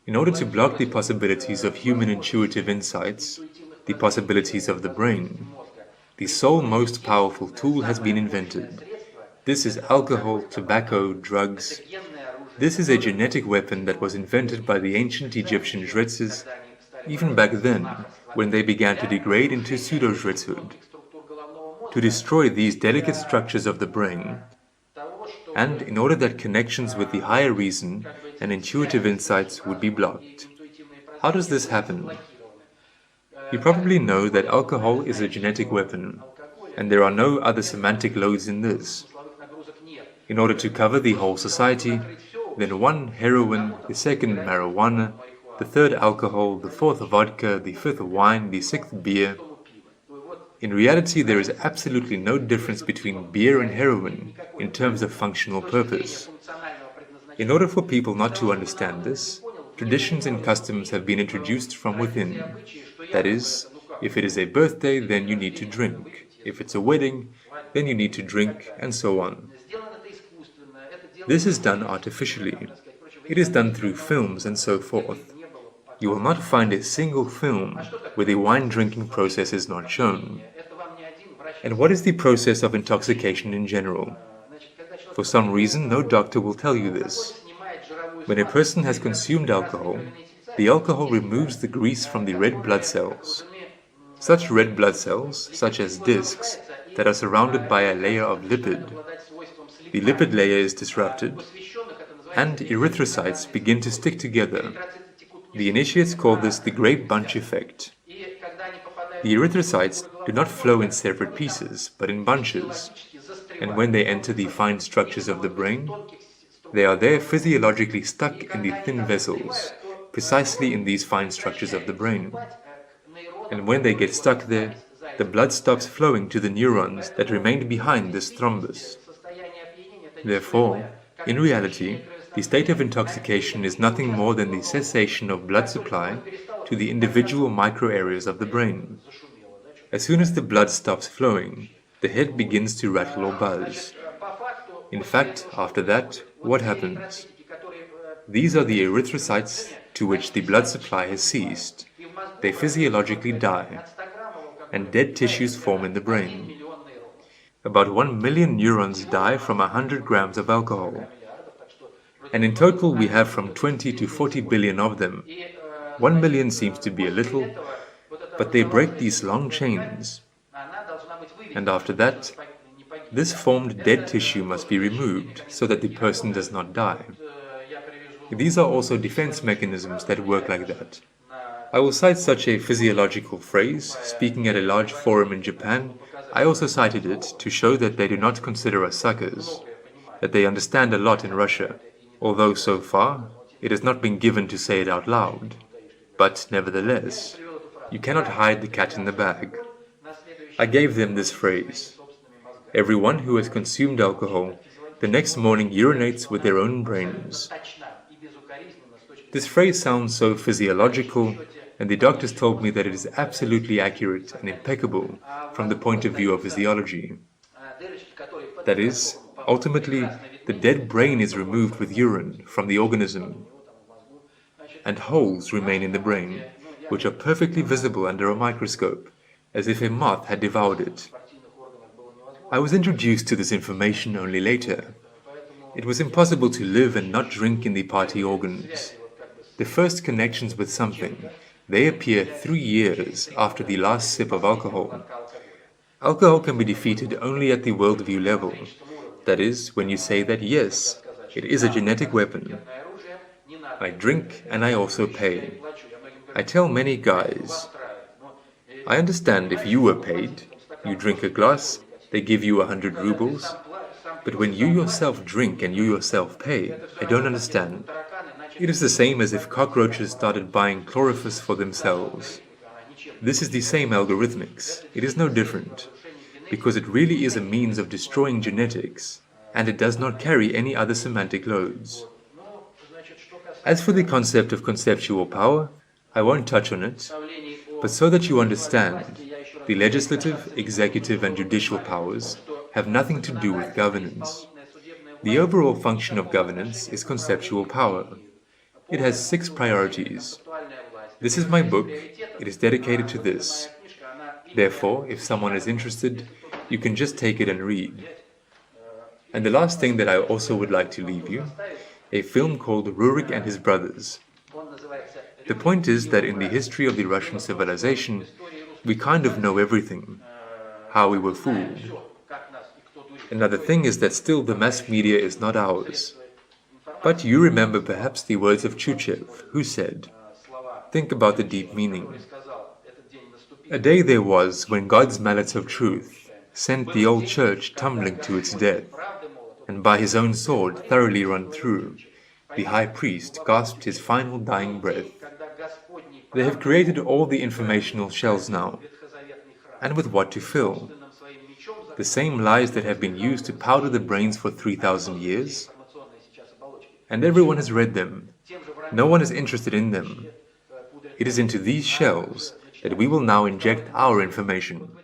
In order to block the possibilities of human intuitive insights, the possibilities of the brain, the sole most powerful tool has been invented. This is alcohol, tobacco, drugs. This is a genetic weapon that was invented by the ancient Egyptian Jretzes, even back then, when they began to degrade into pseudo-Jretzhood, to destroy these delicate structures of the brain, and in order that connections with the higher reason and intuitive insights would be blocked. How does this happen? You probably know that alcohol is a genetic weapon, and there are no other semantic loads in this. In order to cover the whole society, then one heroin, the second marijuana, the third alcohol, the fourth vodka, the fifth wine, the sixth beer. In reality, there is absolutely no difference between beer and heroin in terms of functional purpose. In order for people not to understand this, traditions and customs have been introduced from within. That is, if it is a birthday, then you need to drink. If it's a wedding, then you need to drink, and so on. This is done artificially. It is done through films and so forth. You will not find a single film where the wine drinking process is not shown. And what is the process of intoxication in general? For some reason, no doctor will tell you this. When a person has consumed alcohol, the alcohol removes the grease from the red blood cells. Such red blood cells, such as discs, that are surrounded by a layer of lipid. The lipid layer is disrupted, and erythrocytes begin to stick together. The initiates call this the grape bunch effect. The erythrocytes do not flow in separate pieces, but in bunches, and when they enter the fine structures of the brain, they are there physiologically stuck in the thin vessels, precisely in these fine structures of the brain. And when they get stuck there, the blood stops flowing to the neurons that remained behind this thrombus. Therefore, in reality, the state of intoxication is nothing more than the cessation of blood supply to the individual micro-areas of the brain. As soon as the blood stops flowing, the head begins to rattle or buzz. In fact, after that, what happens? These are the erythrocytes to which the blood supply has ceased. They physiologically die, and dead tissues form in the brain. About 1 million neurons die from 100 grams of alcohol. And in total we have from 20 to 40 billion of them. 1 million seems to be a little, but they break these long chains. And after that, this formed dead tissue must be removed so that the person does not die. These are also defense mechanisms that work like that. I will cite such a physiological phrase. Speaking at a large forum in Japan, I also cited it to show that they do not consider us suckers, that they understand a lot in Russia, although so far it has not been given to say it out loud. But nevertheless, you cannot hide the cat in the bag. I gave them this phrase: everyone who has consumed alcohol the next morning urinates with their own brains. This phrase sounds so physiological, and the doctors told me that it is absolutely accurate and impeccable from the point of view of physiology. That is, ultimately, the dead brain is removed with urine from the organism, and holes remain in the brain, which are perfectly visible under a microscope, as if a moth had devoured it. I was introduced to this information only later. It was impossible to live and not drink in the party organs. The first connections with something, they appear 3 years after the last sip of alcohol. Alcohol can be defeated only at the worldview level. That is, when you say that yes, it is a genetic weapon. I drink and I also pay. I tell many guys, I understand if you were paid, you drink a glass, they give you 100 rubles, but when you yourself drink and you yourself pay, I don't understand. It is the same as if cockroaches started buying chlorophyll for themselves. This is the same algorithmics. It is no different, because it really is a means of destroying genetics, and it does not carry any other semantic loads. As for the concept of conceptual power, I won't touch on it, but so that you understand, the legislative, executive, and judicial powers have nothing to do with governance. The overall function of governance is conceptual power. It has 6 priorities. This is my book. It is dedicated to this. Therefore, if someone is interested, you can just take it and read. And the last thing that I also would like to leave you, a film called Rurik and His Brothers. The point is that in the history of the Russian civilization, we kind of know everything, how we were fooled. Another thing is that still the mass media is not ours. But you remember perhaps the words of Chuchev, who said, "Think about the deep meaning. A day there was when God's mallets of truth sent the old church tumbling to its death, and by his own sword thoroughly run through, the high priest gasped his final dying breath. They have created all the informational shells now, and with what to fill? The same lies that have been used to powder the brains for 3,000 years? And everyone has read them. No one is interested in them. It is into these shells that we will now inject our information."